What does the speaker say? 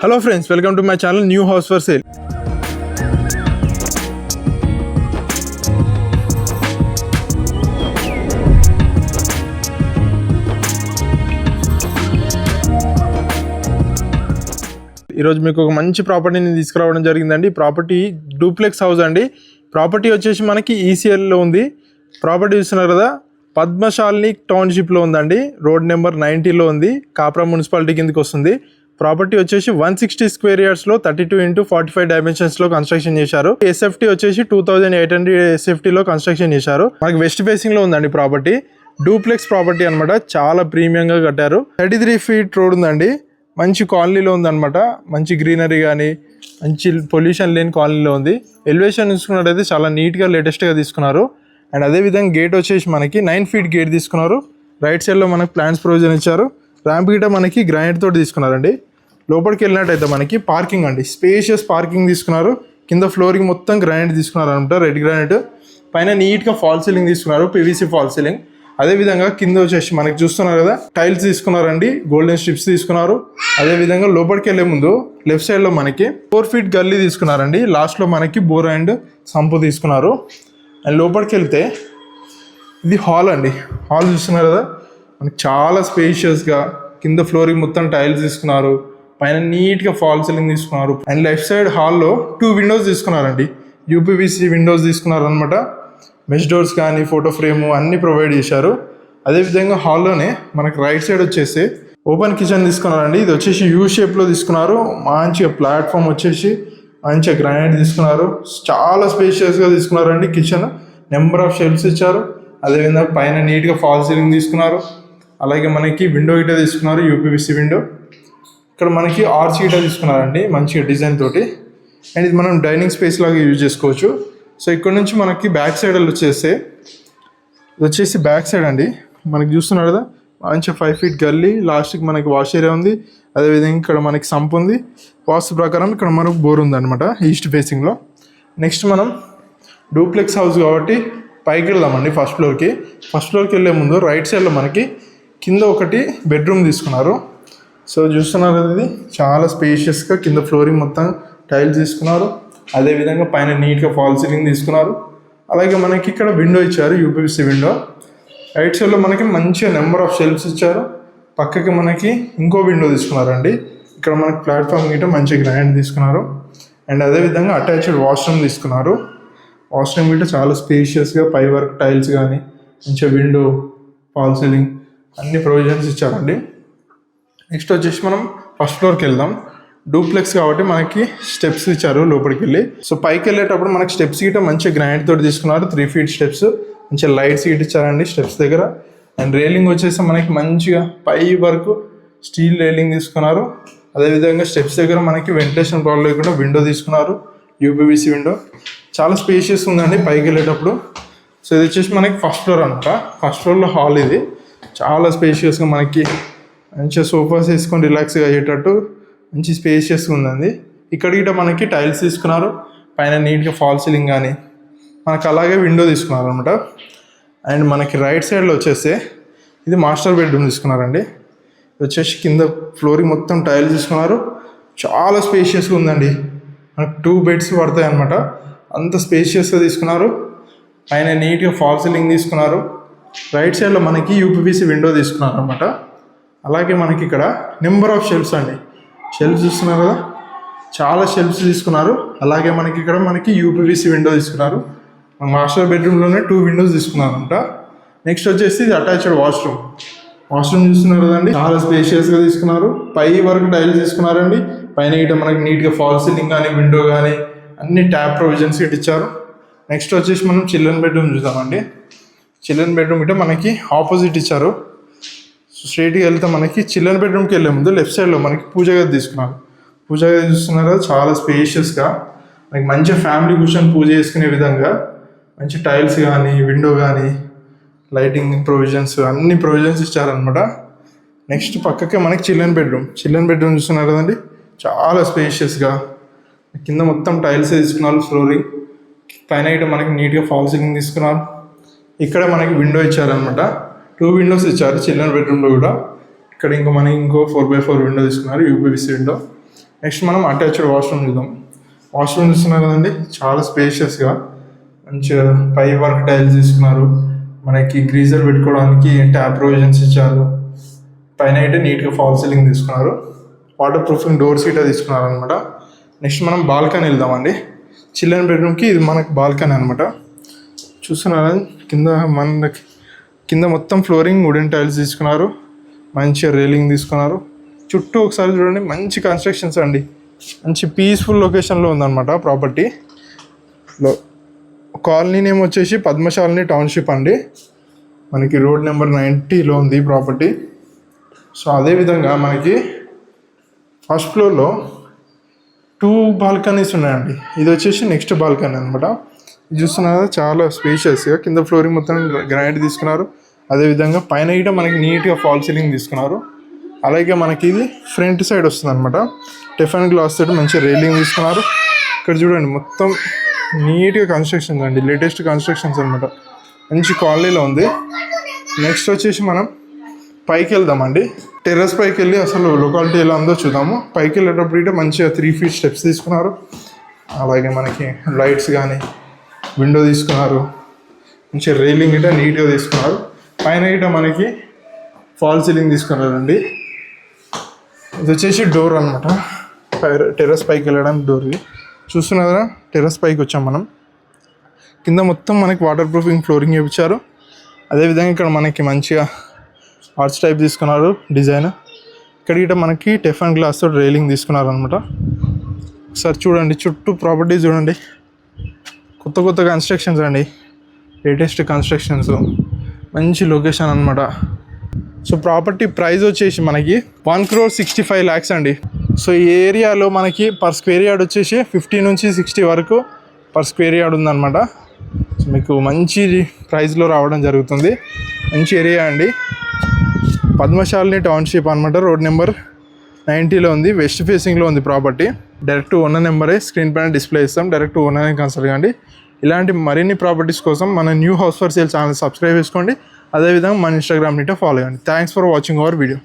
Hello friends, welcome to my channel New House for Sale. ఈరోజు మీకు ఒక మంచి ప్రాపర్టీని తీసుకురావడం జరిగిందండి. ప్రాపర్టీ డూప్లెక్స్ హౌస్ అండి. ప్రాపర్టీ వచ్చేసి మనకి ఈసీఎల్లో ఉంది. ప్రాపర్టీ చూస్తున్నారు కదా, పద్మశాలిని టౌన్షిప్లో ఉందండి. రోడ్ నెంబర్ 90లో ఉంది. కాప్రా మున్సిపాలిటీ కిందకి వస్తుంది. ప్రాపర్టీ వచ్చేసి 160 స్క్వేర్ యార్డ్స్లో 32x45 డైమెన్షన్స్లో కన్స్ట్రక్షన్ చేశారు. ఎస్ఎఫ్టీ వచ్చేసి 2800 ఎస్ఎఫ్టీలో కన్స్ట్రక్షన్ చేశారు. మనకి వెస్ట్ ఫేసింగ్లో ఉందండి ప్రాపర్టీ. డూప్లెక్స్ ప్రాపర్టీ అనమాట. చాలా ప్రీమియంగా కట్టారు. 33 ఫీట్ రోడ్ ఉందండి. మంచి కాలనీలో ఉందన్నమాట. మంచి గ్రీనరీ కానీ మంచి పొల్యూషన్ లేని కాలనీలో ఉంది. ఎలివేషన్ తీసుకున్నట్టయితే చాలా నీట్గా లేటెస్ట్గా తీసుకున్నారు. అండ్ అదేవిధంగా గేట్ వచ్చేసి మనకి 9 ఫీట్ గేట్ తీసుకున్నారు. రైట్ సైడ్లో మనకి ప్లాన్స్ ప్రొవిజన్ ఇచ్చారు. ర్యాంప్ గిట మనకి గ్రానైట్ తోటి తీసుకున్నారండి. లోపలికి వెళ్ళినట్టయితే మనకి పార్కింగ్ అండి, స్పేషియస్ పార్కింగ్ తీసుకున్నారు. కింద ఫ్లోరింగ్ మొత్తం గ్రానైట్ తీసుకున్నారు అనమాట, రెడ్ గ్రానైట్. పైన నీట్గా ఫాల్ సీలింగ్ తీసుకున్నారు, పీవీసీ ఫాల్ సీలింగ్. అదేవిధంగా కింద వచ్చేసి మనకి చూస్తున్నారు కదా, టైల్స్ తీసుకున్నారండి, గోల్డెన్ స్ట్రిప్స్ తీసుకున్నారు. అదేవిధంగా లోపలికి వెళ్ళే ముందు లెఫ్ట్ సైడ్లో మనకి 4 ఫీట్ గల్లీ తీసుకున్నారండి. లాస్ట్లో మనకి బోర్ అండ్ సంపు తీసుకున్నారు. అండ్ లోపలికి వెళ్తే ఇది హాల్ అండి. హాల్ చూస్తున్నారు కదా, మనకి చాలా స్పేషియస్గా కింద ఫ్లోరింగ్ మొత్తం టైల్స్ తీసుకున్నారు. పైన నీట్గా ఫాల్ సీలింగ్ తీసుకున్నారు. అండ్ లెఫ్ట్ సైడ్ హాల్లో 2 విండోస్ తీసుకున్నారండి. యూపీవీసీ విండోస్ తీసుకున్నారు అనమాట. మెష్ డోర్స్ కానీ ఫోటో ఫ్రేమ్ అన్నీ ప్రొవైడ్ చేశారు. అదేవిధంగా హాల్లోనే మనకి రైట్ సైడ్ వచ్చేసి ఓపెన్ కిచెన్ తీసుకున్నారండి. ఇది వచ్చేసి యూ షేప్లో తీసుకున్నారు. మంచిగా ప్లాట్ఫామ్ వచ్చేసి మంచిగా గ్రానైట్ తీసుకున్నారు. చాలా స్పేషియస్గా తీసుకున్నారండి కిచెన్. నెంబర్ ఆఫ్ షెల్ఫ్స్ ఇచ్చారు. అదేవిధంగా పైన నీట్గా ఫాల్ సీలింగ్ తీసుకున్నారు. అలాగే మనకి విండో గిట తీసుకున్నారు, యూపీవీసీ విండో. ఇక్కడ మనకి ఆర్చ్ గిట తీసుకున్నారండి మంచిగా డిజైన్ తోటి. అండ్ ఇది మనం డైనింగ్ స్పేస్ లాగా యూజ్ చేసుకోవచ్చు. సో ఇక్కడ నుంచి మనకి బ్యాక్ సైడ్ వచ్చేస్తే ఇది వచ్చేసి బ్యాక్ సైడ్ అండి. మనకి చూస్తున్నారు కదా, మంచిగా 5 ఫీట్ గల్లీ. లాస్ట్కి మనకి వాష్ ఏరియా ఉంది. అదేవిధంగా ఇక్కడ మనకి సంప్ ఉంది. వాస్తు ప్రకారం ఇక్కడ మనకు బోర్ ఉంది అనమాట ఈస్ట్ ఫేసింగ్లో. నెక్స్ట్ మనం డూప్లెక్స్ హౌస్ కాబట్టి పైకి వెళ్దామండి ఫస్ట్ ఫ్లోర్కి. ఫస్ట్ ఫ్లోర్కి వెళ్ళే ముందు రైట్ సైడ్లో మనకి కింద ఒకటి బెడ్రూమ్ తీసుకున్నారు. సో చూస్తున్నారు కదా, ఇది చాలా స్పేషియస్గా కింద ఫ్లోరింగ్ మొత్తం టైల్స్ తీసుకున్నారు. అదేవిధంగా పైన నీట్గా ఫాల్ సీలింగ్ తీసుకున్నారు. అలాగే మనకి ఇక్కడ విండో ఇచ్చారు, యూపీవీసీ విండో. రైట్ సైడ్లో మనకి మంచిగా నెంబర్ ఆఫ్ షెల్ఫ్స్ ఇచ్చారు. పక్కకి మనకి ఇంకో విండో తీసుకున్నారండి. ఇక్కడ మనకి ప్లాట్ఫామ్ గిట్ట మంచిగా గ్రానైట్ తీసుకున్నారు. అండ్ అదేవిధంగా అటాచ్డ్ వాష్రూమ్ తీసుకున్నారు. వాష్రూమ్ గిట్ట చాలా స్పేషియస్గా పై వరకు టైల్స్ కానీ మంచిగా విండో, ఫాల్ సీలింగ్ అన్ని ప్రొవిజన్స్ ఇచ్చారండి. నెక్స్ట్ వచ్చేసి మనం ఫస్ట్ ఫ్లోర్కి వెళ్దాం. డూప్లెక్స్ కాబట్టి మనకి స్టెప్స్ ఇచ్చారు లోపలికి వెళ్ళి. సో పైకి వెళ్ళేటప్పుడు మనకి స్టెప్స్ గిట్ట మంచిగా గ్రానైట్ తోటి తీసుకున్నారు. 3 ఫీట్ స్టెప్స్, మంచిగా లైట్స్ గిట్ట ఇచ్చారండి స్టెప్స్ దగ్గర. అండ్ రైలింగ్ వచ్చేసి మనకి మంచిగా పై వరకు స్టీల్ రైలింగ్ తీసుకున్నారు. అదేవిధంగా స్టెప్స్ దగ్గర మనకి వెంటిలేషన్ ప్రాబ్లం లేకుండా విండో తీసుకున్నారు, యూపీవీసీ విండో. చాలా స్పేషియస్ ఉందండి పైకి వెళ్ళేటప్పుడు. సో ఇది వచ్చేసి మనకి ఫస్ట్ ఫ్లోర్ అనమాట. ఫస్ట్ ఫ్లోర్లో హాల్ ఇది. చాలా స్పేషియస్గా మనకి మంచిగా సోఫాస్ వేసుకొని రిలాక్స్గా అయ్యేటట్టు మంచి స్పేషియస్గా ఉందండి. ఇక్కడ గిట్ట మనకి టైల్స్ తీసుకున్నారు. పైన నీట్గా ఫాల్ సీలింగ్ కానీ మనకు అలాగే విండో తీసుకున్నారు అనమాట. అండ్ మనకి రైట్ సైడ్లో వచ్చేస్తే ఇది మాస్టర్ బెడ్రూమ్ తీసుకున్నారండి. ఇది వచ్చేసి కింద ఫ్లోరింగ్ మొత్తం టైల్స్ తీసుకున్నారు. చాలా స్పేషియస్గా ఉందండి. మనకు 2 బెడ్స్ పడతాయి అనమాట. అంత స్పేషియస్గా తీసుకున్నారు. పైన నీట్గా ఫాల్ సీలింగ్ తీసుకున్నారు. రైట్ సైడ్లో మనకి యూపీవీసీ విండో తీసుకున్నారు అనమాట. అలాగే మనకి ఇక్కడ నెంబర్ ఆఫ్ షెల్ఫ్స్ అండి. షెల్ఫ్స్ చూస్తున్నారు కదా, చాలా షెల్ఫ్స్ తీసుకున్నారు. అలాగే మనకి ఇక్కడ మనకి యూపీవీసీ విండో తీసుకున్నారు. మాస్టర్ బెడ్రూమ్లోనే 2 విండోస్ తీసుకున్నారు అనమాట. నెక్స్ట్ వచ్చేసి ఇది అటాచ్డ్ వాష్రూమ్. వాష్రూమ్ చూస్తున్నారు కదండి, చాలా స్పేషియస్గా తీసుకున్నారు. పై వరకు టైల్స్ తీసుకున్నారండి. పైన గిట్ట మనకి నీట్గా ఫాల్ సీలింగ్ కానీ విండో కానీ అన్ని ట్యాప్ ప్రొవిజన్స్ గిట్ట ఇచ్చారు. నెక్స్ట్ వచ్చేసి మనం చిల్డ్రన్ బెడ్రూమ్ చూద్దామండి. చిల్డ్రన్ బెడ్రూమ్ గిట్ట మనకి ఆపోజిట్ ఇచ్చారు. సో స్ట్రైట్గా వెళ్తే మనకి చిల్డ్రన్ బెడ్రూమ్కి వెళ్ళే ముందు లెఫ్ట్ సైడ్లో మనకి పూజ గది తీసుకున్నారు. పూజ గది చూస్తున్నారు కదా, చాలా స్పేషియస్గా మనకి మంచి ఫ్యామిలీ కూర్చొని పూజ చేసుకునే విధంగా మంచి టైల్స్ కానీ విండో కానీ లైటింగ్ ప్రొవిజన్స్ అన్ని ప్రొవిజన్స్ ఇచ్చారనమాట. నెక్స్ట్ పక్కకే మనకి చిల్డ్రన్ బెడ్రూమ్ చూస్తున్నారు కదండి, చాలా స్పేషియస్గా కింద మొత్తం టైల్స్ తీసుకున్నారు. ఫ్లోరింగ్ పైన ఇటు మనకి నీట్గా ఫాల్ సీలింగ్ తీసుకున్నారు. ఇక్కడ మనకి విండో ఇచ్చారనమాట. 2 విండోస్ ఇచ్చారు చిల్డ్రన్ బెడ్రూమ్లో కూడా. ఇక్కడ ఇంకో 4x4 విండో తీసుకున్నారు, యూపీవీసీ విండో. నెక్స్ట్ మనం అటాచ్డ్ వాష్రూమ్ చూద్దాం. వాష్రూమ్ చూస్తున్నారు కదండి, చాలా స్పేషియస్గా మంచిగా పై వర్క్ టైల్స్ తీసుకున్నారు. మనకి గ్రీజర్ పెట్టుకోవడానికి ట్యాప్ ప్రొవిజన్స్ ఇచ్చారు. పైన అయితే నీట్గా ఫాల్ సీలింగ్ తీసుకున్నారు. వాటర్ ప్రూఫింగ్ డోర్స్ ఇట్లా తీసుకున్నారు అనమాట. నెక్స్ట్ మనం బాల్కనీ వెళ్దామండి. చిల్డ్రన్ బెడ్రూమ్కి ఇది మనకి బాల్కనీ అనమాట. చూస్తున్నారా కింద మొత్తం ఫ్లోరింగ్ వుడెన్ టైల్స్ తీసుకున్నారు. మంచిగా రేలింగ్ తీసుకున్నారు. చుట్టూ ఒకసారి చూడండి, మంచి కన్స్ట్రక్షన్స్ అండి. మంచి పీస్ఫుల్ లొకేషన్లో ఉందన్నమాట ప్రాపర్టీ. కాలనీ నేమ్ వచ్చేసి పద్మశాలిని టౌన్షిప్ అండి. మనకి రోడ్ నెంబర్ 90లో ఉంది ప్రాపర్టీ. సో అదేవిధంగా మనకి ఫస్ట్ ఫ్లోర్లో 2 బాల్కనీస్ ఉన్నాయండి. ఇది వచ్చేసి నెక్స్ట్ బాల్కనీ అనమాట. ఇది చూస్తున్నారు కదా, చాలా స్పేషియస్గా కింద ఫ్లోరింగ్ మొత్తం గ్రానైట్ తీసుకున్నారు. అదేవిధంగా పైన కూడా మనకి నీట్గా ఫాల్ సీలింగ్ తీసుకున్నారు. అలాగే మనకి ఇది ఫ్రంట్ సైడ్ వస్తుంది అనమాట. టెఫన్ గ్లాస్ తోటి మంచి రైలింగ్ తీసుకున్నారు. ఇక్కడ చూడండి, మొత్తం నీట్గా కన్స్ట్రక్షన్స్ అండి, లేటెస్ట్ కన్స్ట్రక్షన్స్ అనమాట. మంచి క్వాలిటీలో ఉంది. నెక్స్ట్ వచ్చేసి మనం పైకి వెళ్దామండి. టెర్రస్ పైకి వెళ్ళి అసలు లొకాలిటీ ఎలా ఉందో చూద్దాము. పైకి వెళ్ళేటప్పుడు ఇటే మంచిగా 3 feet స్టెప్స్ తీసుకున్నారు. అలాగే మనకి లైట్స్ కానీ విండో తీసుకున్నారు. మంచిగా రైలింగ్ ఇట నీట్గా తీసుకున్నారు. పైన ఇట మనకి ఫాల్ సీలింగ్ తీసుకున్నారండి. ఇది వచ్చేసి డోర్ అనమాట, టెర్రస్ పైకి వెళ్ళడానికి డోర్. ఇది చూస్తున్నారా, టెర్రస్ పైకి వచ్చాం మనం. కింద మొత్తం మనకి వాటర్ ప్రూఫింగ్ ఫ్లోరింగ్ చేయించారు. అదేవిధంగా ఇక్కడ మనకి మంచిగా ఆర్చ్ టైప్ తీసుకున్నారు డిజైన్. ఇక్కడ గిట్ట మనకి టెఫన్ గ్లాస్ తోటి రైలింగ్ తీసుకున్నారు అనమాట. ఒకసారి చూడండి, చుట్టూ ప్రాపర్టీ చూడండి, కొత్త కన్స్ట్రక్షన్స్ అండి, లేటెస్ట్ కన్స్ట్రక్షన్స్, మంచి లొకేషన్ అనమాట. సో ప్రాపర్టీ ప్రైస్ వచ్చేసి మనకి 1,65 lakhs అండి. సో ఈ ఏరియాలో మనకి పర్ స్క్వేర్ యార్డ్ వచ్చేసి 50 నుంచి 60 వరకు పర్ స్క్వేర్ యార్డ్ ఉందన్నమాట. సో మీకు మంచి ప్రైస్లో రావడం జరుగుతుంది. మంచి ఏరియా అండి. పద్మశాలిని టౌన్షిప్ అనమాట. రోడ్ నెంబర్ 90లో ఉంది. వెస్ట్ ఫేసింగ్లో ఉంది ప్రాపర్టీ. డైరెక్ట్ ఓనర్ నెంబరే స్క్రీన్ పైన డిస్ప్లే ఇస్తాం. డైరెక్ట్ ఓనర్ని కన్సల్ట్ కండి. ఇలాంటి మరిన్ని ప్రాపర్టీస్ కోసం మన new house for sale channel subscribe చేసుకోండి. అదేవిధంగా మన ఇన్స్టాగ్రామ్ నీట ఫాలో అవ్వండి. Thanks for watching our video.